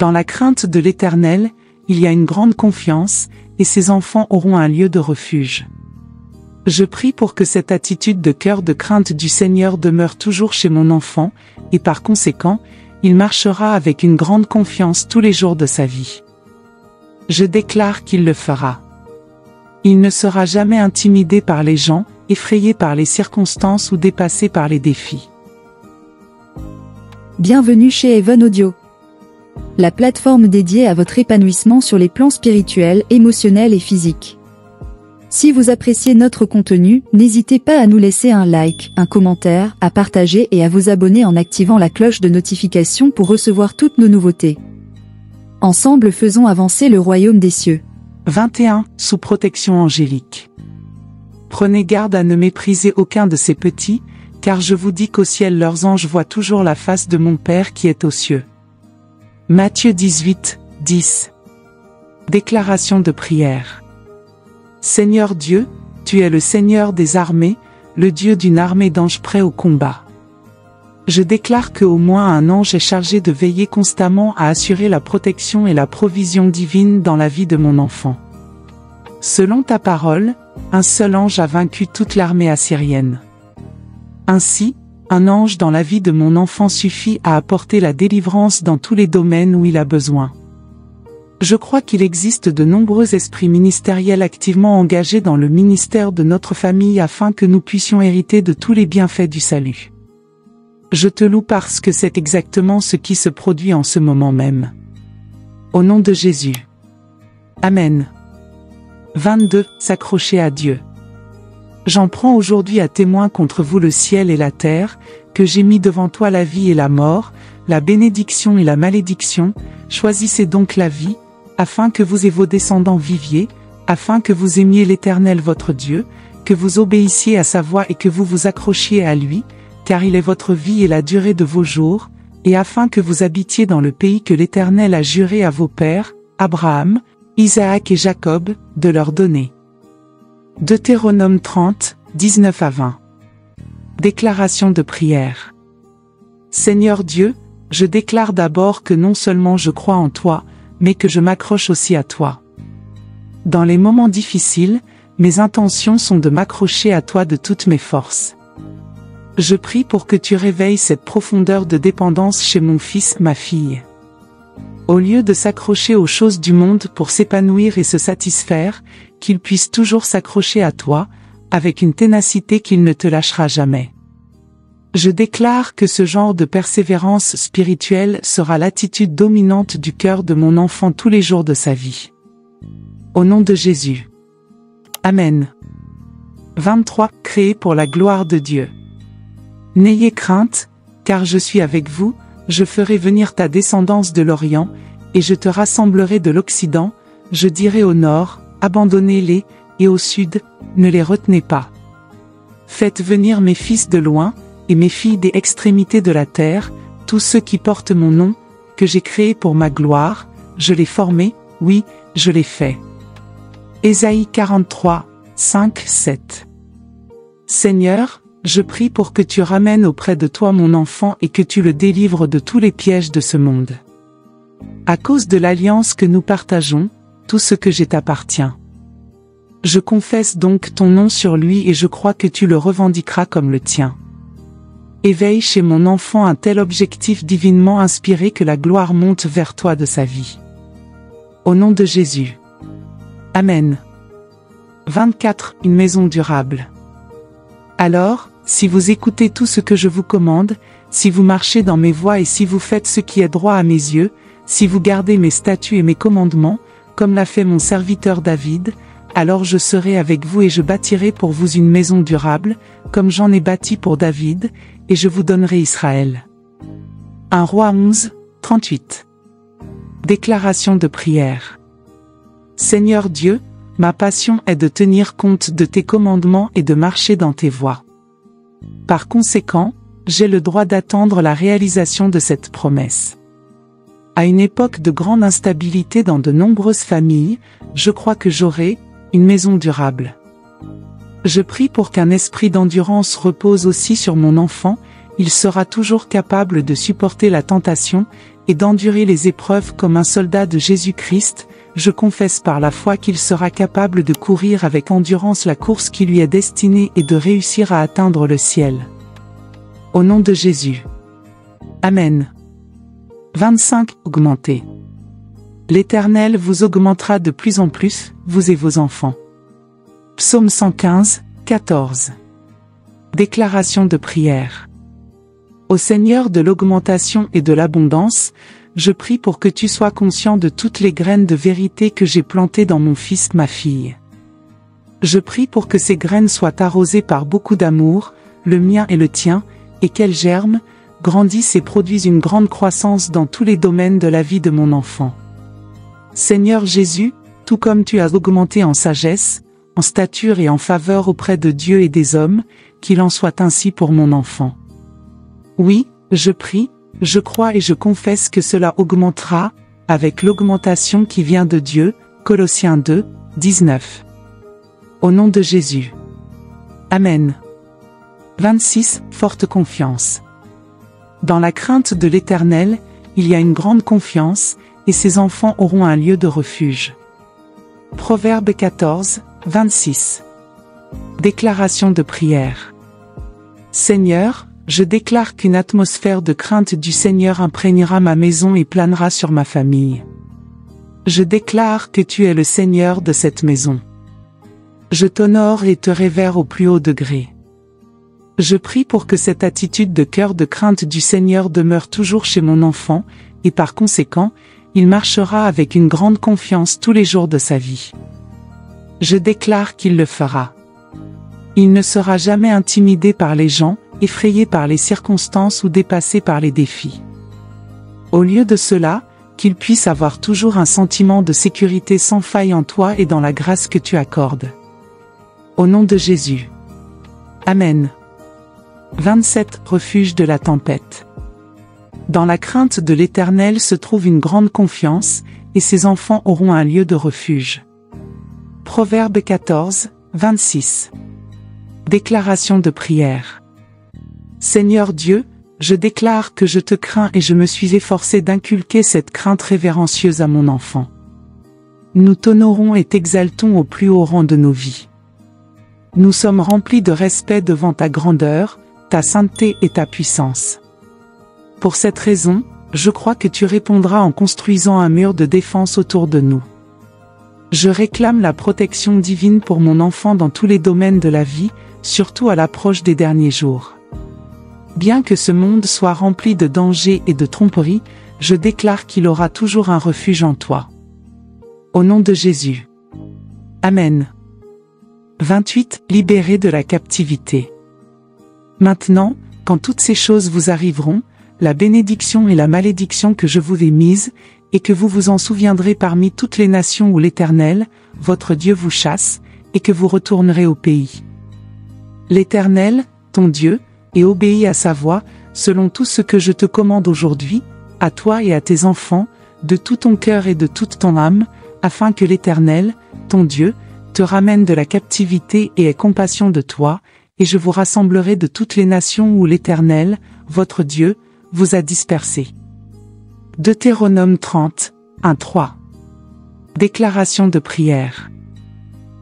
Dans la crainte de l'Éternel, il y a une grande confiance, et ses enfants auront un lieu de refuge. Je prie pour que cette attitude de cœur de crainte du Seigneur demeure toujours chez mon enfant, et par conséquent, il marchera avec une grande confiance tous les jours de sa vie. Je déclare qu'il le fera. Il ne sera jamais intimidé par les gens, effrayé par les circonstances ou dépassé par les défis. Bienvenue chez Heaven Audio, la plateforme dédiée à votre épanouissement sur les plans spirituels, émotionnels et physiques. Si vous appréciez notre contenu, n'hésitez pas à nous laisser un like, un commentaire, à partager et à vous abonner en activant la cloche de notification pour recevoir toutes nos nouveautés. Ensemble, faisons avancer le royaume des cieux. 21. Sous protection angélique. Prenez garde à ne mépriser aucun de ces petits, car je vous dis qu'au ciel leurs anges voient toujours la face de mon Père qui est aux cieux. Matthieu 18, 10. Déclaration de prière. Seigneur Dieu, tu es le Seigneur des armées, le Dieu d'une armée d'anges prêts au combat. Je déclare qu'au moins un ange est chargé de veiller constamment à assurer la protection et la provision divine dans la vie de mon enfant. Selon ta parole, un seul ange a vaincu toute l'armée assyrienne. Ainsi, un ange dans la vie de mon enfant suffit à apporter la délivrance dans tous les domaines où il a besoin. Je crois qu'il existe de nombreux esprits ministériels activement engagés dans le ministère de notre famille afin que nous puissions hériter de tous les bienfaits du salut. Je te loue parce que c'est exactement ce qui se produit en ce moment même. Au nom de Jésus. Amen. 22. S'accrocher à Dieu. J'en prends aujourd'hui à témoin contre vous le ciel et la terre, que j'ai mis devant toi la vie et la mort, la bénédiction et la malédiction. Choisissez donc la vie, afin que vous et vos descendants viviez, afin que vous aimiez l'Éternel votre Dieu, que vous obéissiez à sa voix et que vous vous accrochiez à lui, car il est votre vie et la durée de vos jours, et afin que vous habitiez dans le pays que l'Éternel a juré à vos pères, Abraham, Isaac et Jacob, de leur donner. Deutéronome 30, 19 à 20. Déclaration de prière. Seigneur Dieu, je déclare d'abord que non seulement je crois en toi, mais que je m'accroche aussi à toi. Dans les moments difficiles, mes intentions sont de m'accrocher à toi de toutes mes forces. Je prie pour que tu réveilles cette profondeur de dépendance chez mon fils, ma fille. Au lieu de s'accrocher aux choses du monde pour s'épanouir et se satisfaire, qu'il puisse toujours s'accrocher à toi, avec une ténacité qu'il ne te lâchera jamais. Je déclare que ce genre de persévérance spirituelle sera l'attitude dominante du cœur de mon enfant tous les jours de sa vie. Au nom de Jésus. Amen. 23. Créé pour la gloire de Dieu. N'ayez crainte, car je suis avec vous, je ferai venir ta descendance de l'Orient, et je te rassemblerai de l'Occident, je dirai au nord, abandonnez-les, et au sud, ne les retenez pas. Faites venir mes fils de loin, et mes filles des extrémités de la terre, tous ceux qui portent mon nom, que j'ai créés pour ma gloire, je les formais, oui, je les fais. Ésaïe 43, 5, 7. Seigneur, je prie pour que tu ramènes auprès de toi mon enfant et que tu le délivres de tous les pièges de ce monde. À cause de l'alliance que nous partageons, tout ce que j'ai t'appartient. Je confesse donc ton nom sur lui et je crois que tu le revendiqueras comme le tien. Éveille chez mon enfant un tel objectif divinement inspiré que la gloire monte vers toi de sa vie. Au nom de Jésus. Amen. 24. Une maison durable. Alors, si vous écoutez tout ce que je vous commande, si vous marchez dans mes voies et si vous faites ce qui est droit à mes yeux, si vous gardez mes statuts et mes commandements, comme l'a fait mon serviteur David, alors je serai avec vous et je bâtirai pour vous une maison durable, comme j'en ai bâti pour David, et je vous donnerai Israël. 1 Roi 11, 38. Déclaration de prière. Seigneur Dieu, ma passion est de tenir compte de tes commandements et de marcher dans tes voies. Par conséquent, j'ai le droit d'attendre la réalisation de cette promesse. À une époque de grande instabilité dans de nombreuses familles, je crois que j'aurai une maison durable. Je prie pour qu'un esprit d'endurance repose aussi sur mon enfant, il sera toujours capable de supporter la tentation, et d'endurer les épreuves comme un soldat de Jésus-Christ, je confesse par la foi qu'il sera capable de courir avec endurance la course qui lui est destinée et de réussir à atteindre le ciel. Au nom de Jésus. Amen. 25. Augmentez. L'Éternel vous augmentera de plus en plus, vous et vos enfants. Psaume 115, 14. Déclaration de prière. Au Seigneur de l'augmentation et de l'abondance, je prie pour que tu sois conscient de toutes les graines de vérité que j'ai plantées dans mon fils, ma fille. Je prie pour que ces graines soient arrosées par beaucoup d'amour, le mien et le tien, et qu'elles germent, grandissent et produisent une grande croissance dans tous les domaines de la vie de mon enfant. Seigneur Jésus, tout comme tu as augmenté en sagesse, en stature et en faveur auprès de Dieu et des hommes, qu'il en soit ainsi pour mon enfant. Oui, je prie, je crois et je confesse que cela augmentera, avec l'augmentation qui vient de Dieu, Colossiens 2, 19. Au nom de Jésus. Amen. 26. Forte confiance. Dans la crainte de l'Éternel, il y a une grande confiance, et ses enfants auront un lieu de refuge. Proverbe 14, 26. Déclaration de prière. Seigneur, je déclare qu'une atmosphère de crainte du Seigneur imprégnera ma maison et planera sur ma famille. Je déclare que tu es le Seigneur de cette maison. Je t'honore et te révère au plus haut degré. Je prie pour que cette attitude de cœur de crainte du Seigneur demeure toujours chez mon enfant, et par conséquent, il marchera avec une grande confiance tous les jours de sa vie. Je déclare qu'il le fera. Il ne sera jamais intimidé par les gens, effrayé par les circonstances ou dépassé par les défis. Au lieu de cela, qu'il puisse avoir toujours un sentiment de sécurité sans faille en toi et dans la grâce que tu accordes. Au nom de Jésus. Amen. 27. Refuge de la tempête. Dans la crainte de l'Éternel se trouve une grande confiance, et ses enfants auront un lieu de refuge. Proverbe 14, 26. Déclaration de prière. Seigneur Dieu, je déclare que je te crains et je me suis efforcé d'inculquer cette crainte révérencieuse à mon enfant. Nous t'honorons et t'exaltons au plus haut rang de nos vies. Nous sommes remplis de respect devant ta grandeur, ta sainteté et ta puissance. Pour cette raison, je crois que tu répondras en construisant un mur de défense autour de nous. Je réclame la protection divine pour mon enfant dans tous les domaines de la vie, surtout à l'approche des derniers jours. Bien que ce monde soit rempli de dangers et de tromperies, je déclare qu'il aura toujours un refuge en toi. Au nom de Jésus. Amen. 28. Libérés de la captivité. Maintenant, quand toutes ces choses vous arriveront, la bénédiction et la malédiction que je vous ai mises, et que vous vous en souviendrez parmi toutes les nations où l'Éternel, votre Dieu vous chasse, et que vous retournerez au pays. L'Éternel, ton Dieu, et obéis à sa voix, selon tout ce que je te commande aujourd'hui, à toi et à tes enfants, de tout ton cœur et de toute ton âme, afin que l'Éternel, ton Dieu, te ramène de la captivité et ait compassion de toi, et je vous rassemblerai de toutes les nations où l'Éternel, votre Dieu, vous a dispersés. Deutéronome 30, 1-3. Déclaration de prière.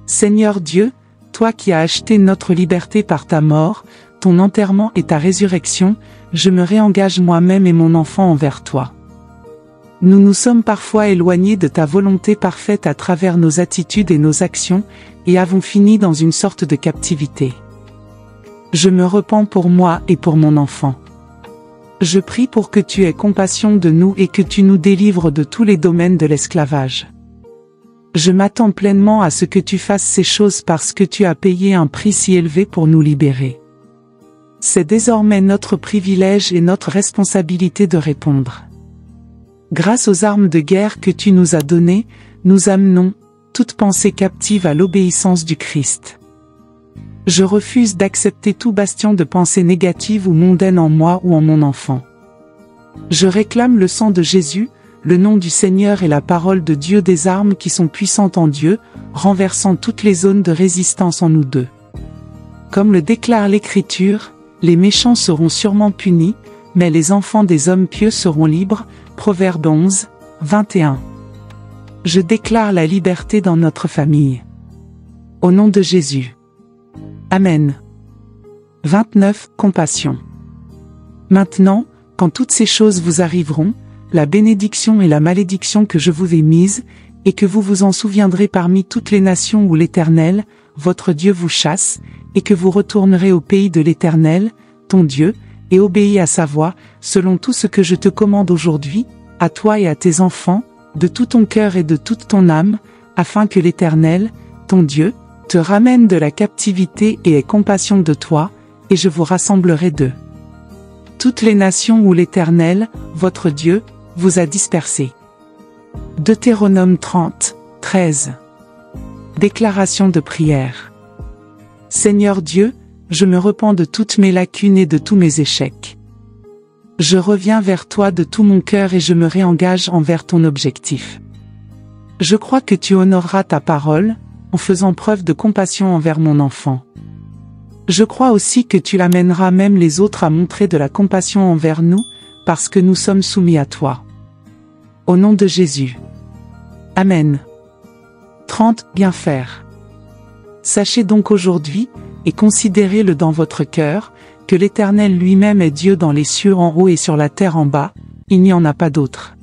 Seigneur Dieu, toi qui as acheté notre liberté par ta mort, ton enterrement et ta résurrection, je me réengage moi-même et mon enfant envers toi. Nous nous sommes parfois éloignés de ta volonté parfaite à travers nos attitudes et nos actions, et avons fini dans une sorte de captivité. Je me repens pour moi et pour mon enfant. Je prie pour que tu aies compassion de nous et que tu nous délivres de tous les domaines de l'esclavage. Je m'attends pleinement à ce que tu fasses ces choses parce que tu as payé un prix si élevé pour nous libérer. C'est désormais notre privilège et notre responsabilité de répondre. Grâce aux armes de guerre que tu nous as données, nous amenons toute pensée captive à l'obéissance du Christ. Je refuse d'accepter tout bastion de pensée négative ou mondaine en moi ou en mon enfant. Je réclame le sang de Jésus, le nom du Seigneur et la parole de Dieu, des armes qui sont puissantes en Dieu, renversant toutes les zones de résistance en nous deux. Comme le déclare l'Écriture, les méchants seront sûrement punis, mais les enfants des hommes pieux seront libres. Proverbe 11, 21. Je déclare la liberté dans notre famille. Au nom de Jésus. Amen. 29. Compassion. Maintenant, quand toutes ces choses vous arriveront, la bénédiction et la malédiction que je vous ai mises, et que vous vous en souviendrez parmi toutes les nations où l'Éternel, votre Dieu vous chasse, et que vous retournerez au pays de l'Éternel, ton Dieu, et obéis à sa voix, selon tout ce que je te commande aujourd'hui, à toi et à tes enfants, de tout ton cœur et de toute ton âme, afin que l'Éternel, ton Dieu, te ramène de la captivité et ait compassion de toi, et je vous rassemblerai d'eux. Toutes les nations où l'Éternel, votre Dieu, vous a dispersés. Deutéronome 30, 13. Déclaration de prière. Seigneur Dieu, je me repens de toutes mes lacunes et de tous mes échecs. Je reviens vers toi de tout mon cœur et je me réengage envers ton objectif. Je crois que tu honoreras ta parole, en faisant preuve de compassion envers mon enfant. Je crois aussi que tu l'amèneras même les autres à montrer de la compassion envers nous, parce que nous sommes soumis à toi. Au nom de Jésus. Amen. 30. Bien faire. Sachez donc aujourd'hui, et considérez-le dans votre cœur, que l'Éternel lui-même est Dieu dans les cieux en haut et sur la terre en bas, il n'y en a pas d'autre.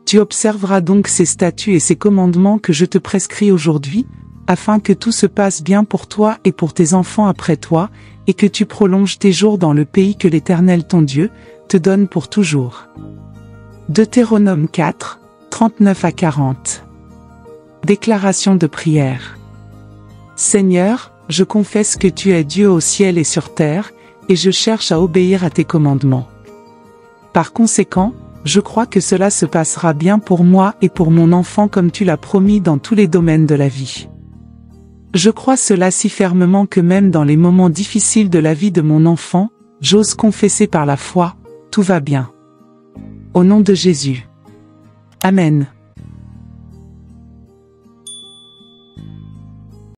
Tu observeras donc ces statuts et ces commandements que je te prescris aujourd'hui, afin que tout se passe bien pour toi et pour tes enfants après toi, et que tu prolonges tes jours dans le pays que l'Éternel ton Dieu te donne pour toujours. Deutéronome 4, 39 à 40. Déclaration de prière. Seigneur, je confesse que tu es Dieu au ciel et sur terre, et je cherche à obéir à tes commandements. Par conséquent, je crois que cela se passera bien pour moi et pour mon enfant comme tu l'as promis dans tous les domaines de la vie. Je crois cela si fermement que même dans les moments difficiles de la vie de mon enfant, j'ose confesser par la foi, tout va bien. Au nom de Jésus. Amen.